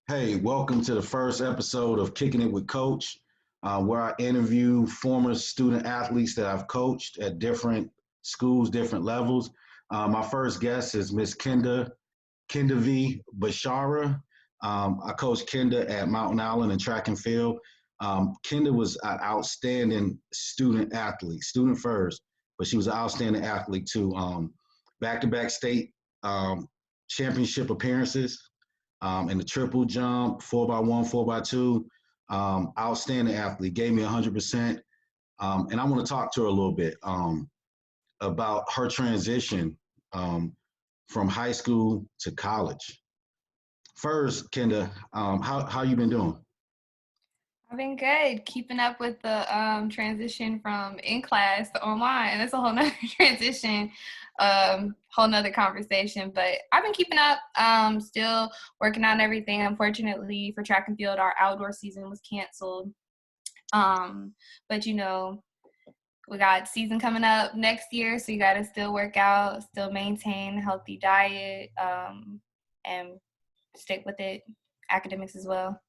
Hey, welcome to the first episode of Kicking It with Coach, where I interview former student athletes that I've coached at different schools, different levels. My first guest is Miss Kynda Bichara. I coached Kynda at Mountain Island in track and field. Kynda was an outstanding student athlete, student first, but she was an outstanding athlete too. Back-to-back state championship appearances in the triple jump, 4x1, 4x2. Outstanding athlete, gave me 100%. And I want to talk to her a little bit about her transition from high school to college. First, Kynda, how you been doing? I've been good, keeping up with the transition from in class to online, and it's a whole nother transition, whole nother conversation. But I've been keeping up, still working on everything. Unfortunately, for track and field, our outdoor season was canceled. But we got season coming up next year, so you got to still work out, still maintain a healthy diet, and stick with it. Academics as well.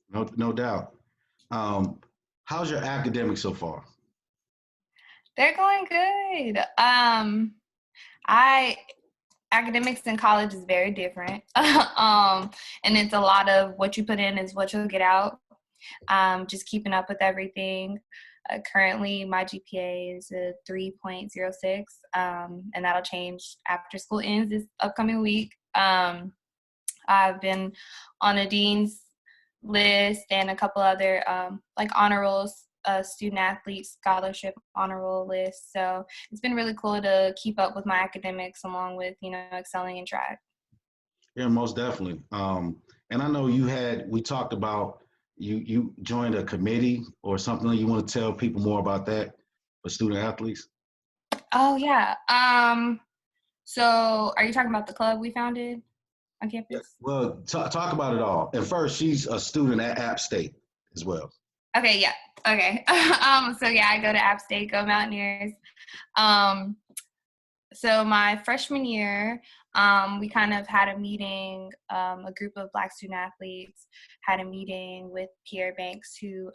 No doubt. How's your academics so far? They're going good. I academics in college is very different. And it's a lot of what you put in is what you'll get out. Just keeping up with everything. Currently, my GPA is a 3.06, and that'll change after school ends this upcoming week. I've been on a dean's list and a couple other like honor rolls, student athlete scholarship honor roll list. So it's been really cool to keep up with my academics along with excelling in track. Yeah, most definitely. And I know we talked about you joined a committee or something. You want to tell people more about that for student athletes? Oh yeah. So are you talking about the club we founded on Yeah. campus? Well, talk about it all. And first, she's a student at App State as well. Okay, yeah. Okay. So yeah, I go to App State, go Mountaineers. Um, so my freshman year, we kind of had a meeting, a group of Black student athletes had a meeting with Pierre Banks, who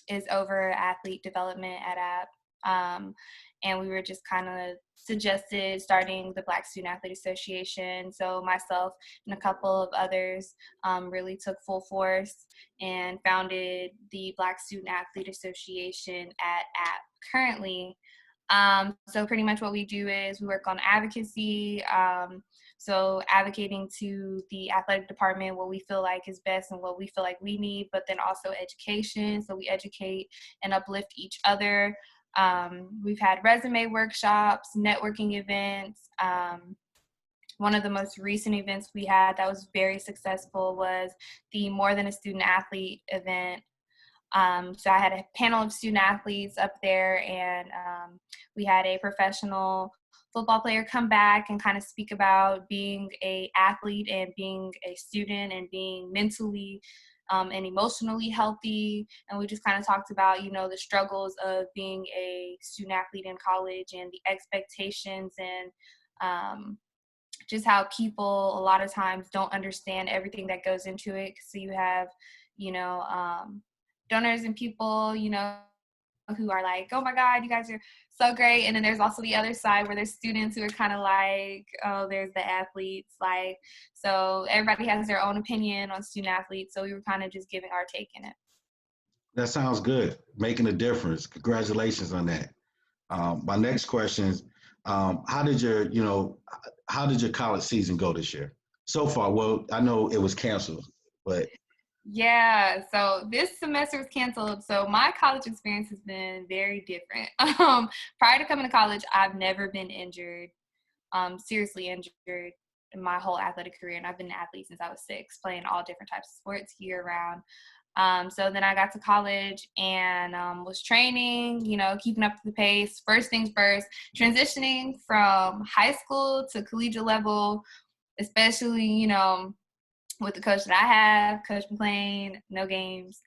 is over athlete development at App. And we were just kind of suggested starting the Black Student Athlete Association. So myself and a couple of others really took full force and founded the Black Student Athlete Association at App currently. So pretty much what we do is we work on advocacy, so advocating to the athletic department what we feel like is best and what we feel like we need, but then also education. So we educate and uplift each other. We've had resume workshops, networking events. One of the most recent events we had that was very successful was the More Than a Student Athlete event. So I had a panel of student athletes up there, and we had a professional football player come back and kind of speak about being an athlete and being a student and being mentally and emotionally healthy. And we just kind of talked about, the struggles of being a student athlete in college and the expectations and just how people a lot of times don't understand everything that goes into it. So you have, donors and people, who are like, oh my God, you guys are so great. And then there's also the other side where there's students who are kind of like, oh, there's the athletes. Like, so everybody has their own opinion on student athletes. So we were kind of just giving our take in it. That sounds good. Making a difference. Congratulations on that. My next question is, how did your college season go this year? So far, well, I know it was canceled, but Yeah, so this semester was canceled. So my college experience has been very different. Prior to coming to college, I've never been injured, seriously injured in my whole athletic career. And I've been an athlete since I was 6, playing all different types of sports year round. So then I got to college and was training, keeping up to the pace. First things first, transitioning from high school to collegiate level, especially, with the coach that I have, Coach McLean, no games.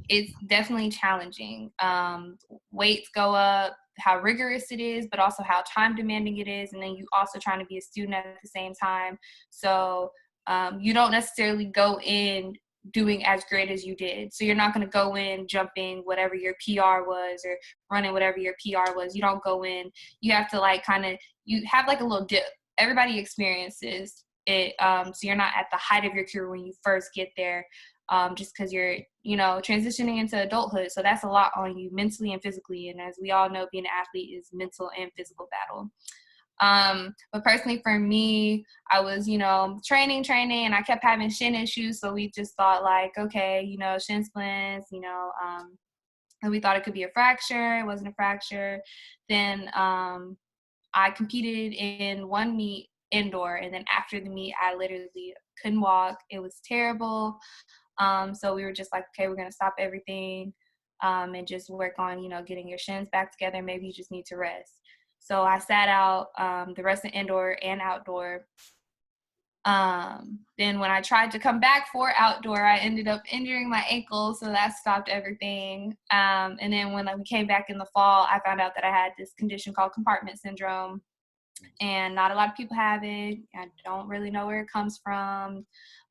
It's definitely challenging. Weights go up, how rigorous it is, but also how time demanding it is. And then you also trying to be a student at the same time. So you don't necessarily go in doing as great as you did. So you're not going to go in jumping whatever your PR was or running whatever your PR was. You don't go in. You have to like kind of, you have like a little dip. Everybody experiences it. So you're not at the height of your career when you first get there, just because you're, you know, transitioning into adulthood. So that's a lot on you mentally and physically. And as we all know, being an athlete is mental and physical battle. But personally for me, I was, you know, training, and I kept having shin issues. So we just thought like, okay, you know, shin splints, you know, and we thought it could be a fracture. It wasn't a fracture. Then I competed in one meet indoor. And then after the meet, I literally couldn't walk. It was terrible. So we were just like, okay, we're going to stop everything and just work on, you know, getting your shins back together. Maybe you just need to rest. So I sat out the rest of indoor and outdoor. Then when I tried to come back for outdoor, I ended up injuring my ankle. So that stopped everything. And then when we came back in the fall, I found out that I had this condition called compartment syndrome. And not a lot of people have it. I don't really know where it comes from.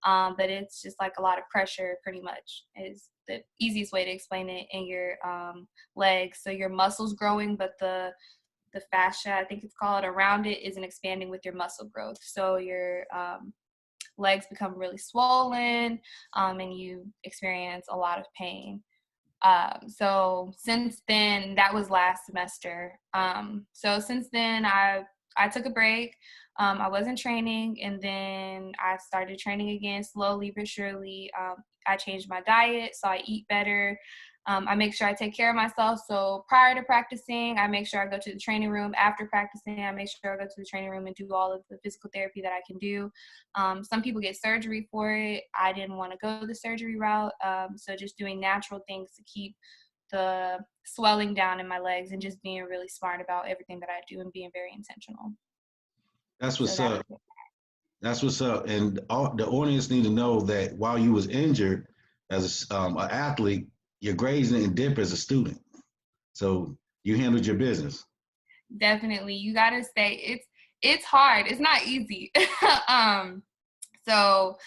But it's just like a lot of pressure, pretty much, is the easiest way to explain it, in your legs. So your muscles growing, but the fascia, I think it's called, around it isn't expanding with your muscle growth. So your legs become really swollen, and you experience a lot of pain. So since then, that was last semester. So since then, I took a break. I wasn't training, and then I started training again slowly but surely. I changed my diet, so I eat better. I make sure I take care of myself. So prior to practicing, I make sure I go to the training room. After practicing, I make sure I go to the training room and do all of the physical therapy that I can do. Some people get surgery for it. I didn't want to go the surgery route. So just doing natural things to keep the swelling down in my legs, and just being really smart about everything that I do and being very intentional. That's what's up. That's what's up. And the audience need to know that while you was injured as an athlete, your grades didn't dip as a student. So you handled your business. Definitely. You got to stay. It's hard. It's not easy. So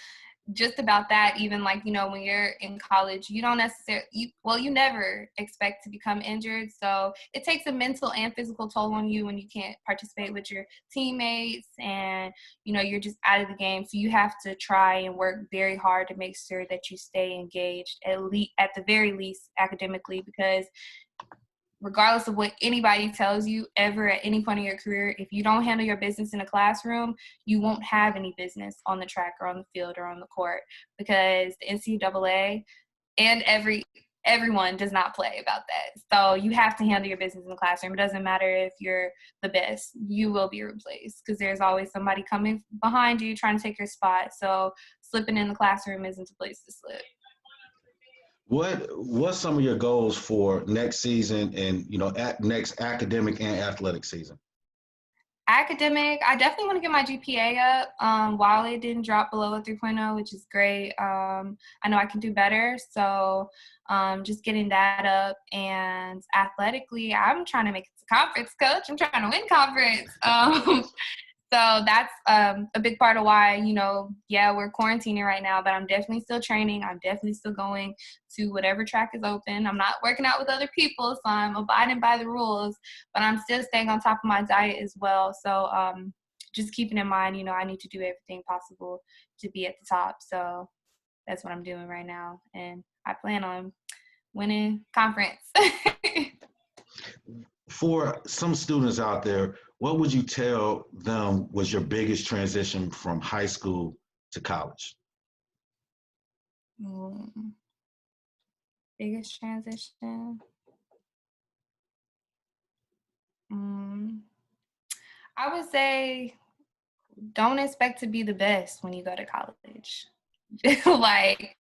just about that, even like, you know, when you're in college, you don't necessarily, you never expect to become injured. So it takes a mental and physical toll on you when you can't participate with your teammates and, you know, you're just out of the game. So you have to try and work very hard to make sure that you stay engaged, at the very least academically, because regardless of what anybody tells you ever at any point in your career, if you don't handle your business in a classroom, you won't have any business on the track or on the field or on the court, because the NCAA and everyone does not play about that. So you have to handle your business in the classroom. It doesn't matter if you're the best, you will be replaced, because there's always somebody coming behind you trying to take your spot. So slipping in the classroom isn't a place to slip. What's some of your goals for next season and, you know, next academic and athletic season? Academic, I definitely want to get my GPA up. While it didn't drop below a 3.0, which is great, I know I can do better. So just getting that up. And athletically, I'm trying to make it to conference, coach. I'm trying to win conference. So that's a big part of why, you know, yeah, we're quarantining right now, but I'm definitely still training. I'm definitely still going to whatever track is open. I'm not working out with other people, so I'm abiding by the rules, but I'm still staying on top of my diet as well. So just keeping in mind, you know, I need to do everything possible to be at the top. So that's what I'm doing right now. And I plan on winning conference. For some students out there, what would you tell them was your biggest transition from high school to college? Biggest transition? I would say don't expect to be the best when you go to college. Like,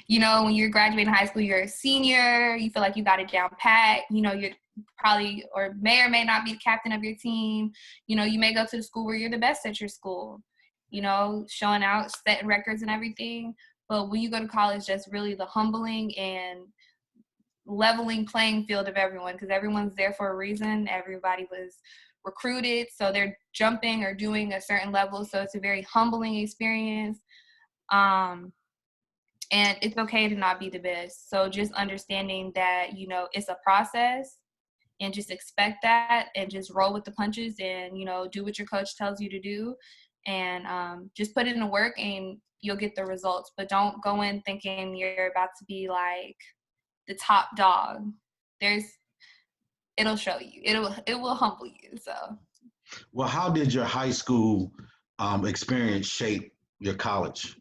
you know, when you're graduating high school, you're a senior, you feel like you got it down pat, you know, you're probably or may not be the captain of your team. You know, you may go to the school where you're the best at your school, you know, showing out, setting records and everything. But when you go to college, that's really the humbling and leveling playing field of everyone, because everyone's there for a reason. Everybody was recruited, so they're jumping or doing a certain level. So it's a very humbling experience. And it's okay to not be the best. So just understanding that, you know, it's a process, and just expect that, and just roll with the punches, and, you know, do what your coach tells you to do, and just put in the work and you'll get the results. But don't go in thinking you're about to be like the top dog. It'll show you. It will humble you. So. Well, how did your high school experience shape your college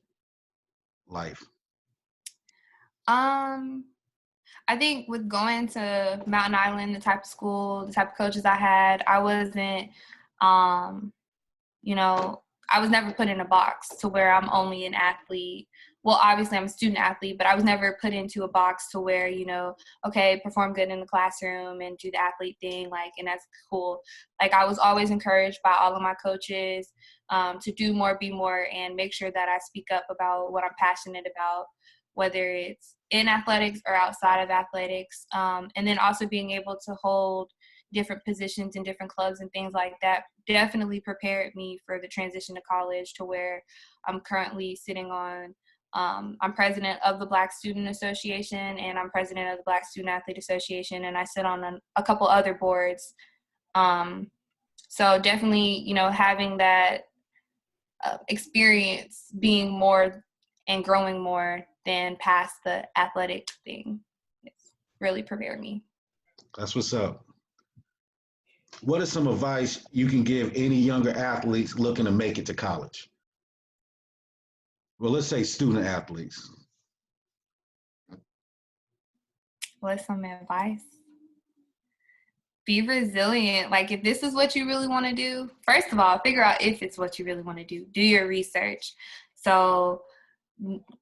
life? I think with going to Mountain Island, the type of school, the type of coaches I had, I wasn't, you know, I was never put in a box to where I'm only an athlete. Well, obviously I'm a student athlete, but I was never put into a box to where, you know, okay, perform good in the classroom and do the athlete thing, like, and that's cool. Like, I was always encouraged by all of my coaches to do more, be more, and make sure that I speak up about what I'm passionate about, whether it's in athletics or outside of athletics. And then also being able to hold different positions in different clubs and things like that definitely prepared me for the transition to college, to where I'm currently sitting on, I'm president of the Black Student Association, and I'm president of the Black Student Athlete Association, and I sit on a couple other boards. So definitely, you know, having that experience being more and growing more than past the athletic thing, it's really prepared me. That's what's up. What is some advice you can give any younger athletes looking to make it to college? Well, let's say student athletes. What's some advice? Be resilient. Like, if this is what you really want to do, first of all, figure out if it's what you really want to do. Do your research. So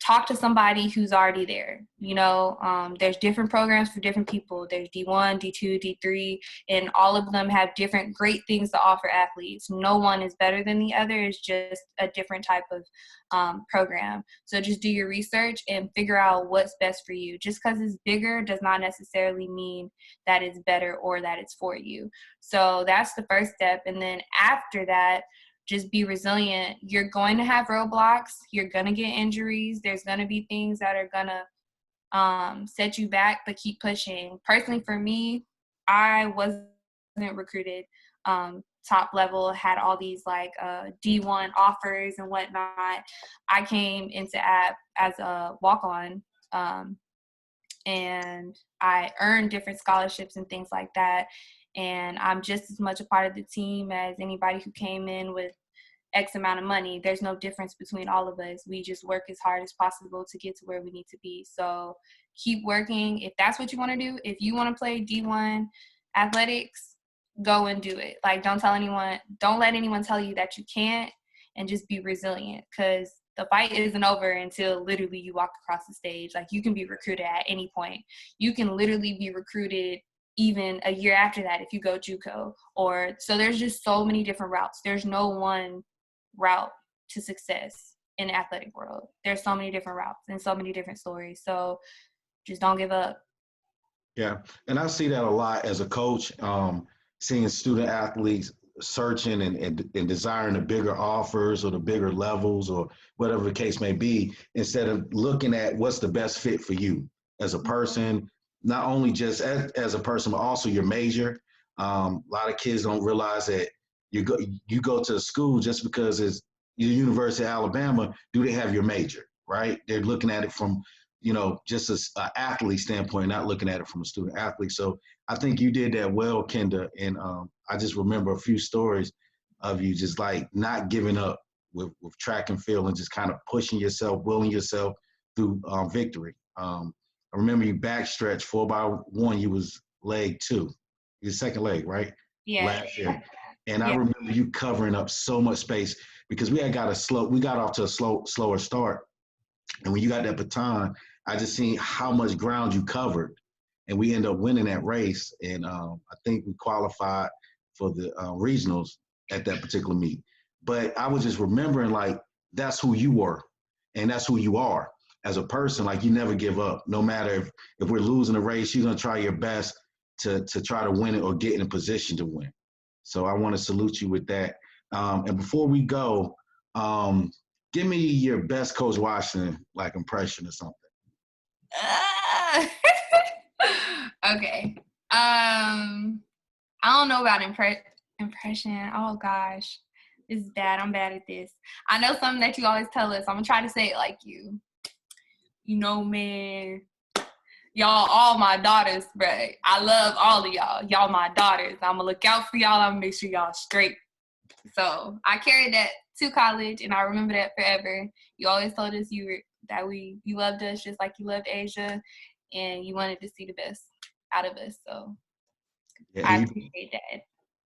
talk to somebody who's already there. You know, there's different programs for different people. There's D1, D2, D3, and all of them have different great things to offer athletes. No one is better than the other. It's just a different type of program. So just do your research and figure out what's best for you. Just because it's bigger does not necessarily mean that it's better or that it's for you. So that's the first step. And then after that, just be resilient. You're going to have roadblocks. You're going to get injuries. There's going to be things that are going to set you back, but keep pushing. Personally, for me, I wasn't recruited top level, had all these like D1 offers and whatnot. I came into app as a walk-on, and I earned different scholarships and things like that. And I'm just as much a part of the team as anybody who came in with X amount of money. There's no difference between all of us. We just work as hard as possible to get to where we need to be. So keep working. If that's what you want to do, if you want to play D1 athletics, go and do it. Like, don't let anyone tell you that you can't, and just be resilient, because the fight isn't over until literally you walk across the stage. Like, you can be recruited at any point. You can literally be recruited even a year after that if you go JUCO. So there's just so many different routes. There's no one route to success in the athletic world. There's so many different routes and so many different stories. So just don't give up. Yeah, and I see that a lot as a coach, seeing student athletes searching and desiring the bigger offers or the bigger levels or whatever the case may be, instead of looking at what's the best fit for you as a person, not only just as a person, but also your major. A lot of kids don't realize that you go to school just because it's the University of Alabama. Do they have your major, right? They're looking at it from, just as an athlete standpoint, not looking at it from a student athlete. So I think you did that well, Kynda. And I just remember a few stories of you just like not giving up with track and field and just kind of pushing yourself, willing yourself through victory. I remember you backstretched 4x1. You was leg 2, your second leg, right? Yeah. Last year. And I remember you covering up so much space because we got off to a slower start. And when you got that baton, I just seen how much ground you covered, and we ended up winning that race. And I think we qualified for the regionals at that particular meet. But I was just remembering, like, that's who you were, and that's who you are. as a person, like you never give up. No matter if we're losing a race, you're gonna try your best to try to win it or get in a position to win. So I want to salute you with that. And before we go, give me your best Coach Washington like impression or something. Okay. I don't know about impression. Oh gosh, this is bad. I'm bad at this. I know something that you always tell us. I'm gonna try to say it like you. You know, man, y'all all my daughters, but I love all of y'all. Y'all my daughters. I'm gonna look out for y'all. I'm gonna make sure y'all straight. So I carried that to college, and I remember that forever. You always told us you loved us just like you loved Asia, and you wanted to see the best out of us. So Yeah, I appreciate that.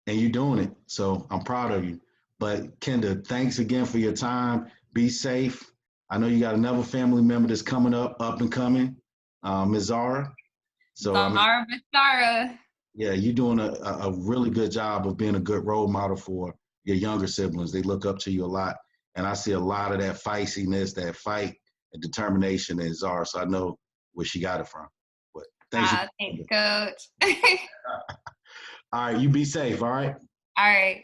And you're doing it. So I'm proud of you. But Kynda, thanks again for your time. Be safe. I know you got another family member that's coming up and coming, Ms. Zara. So Zara. Yeah, you're doing a really good job of being a good role model for your younger siblings. They look up to you a lot. And I see a lot of that feistiness, that fight and determination in Zara. So I know where she got it from. But thanks. Thanks, Coach. All right, you be safe, all right? All right.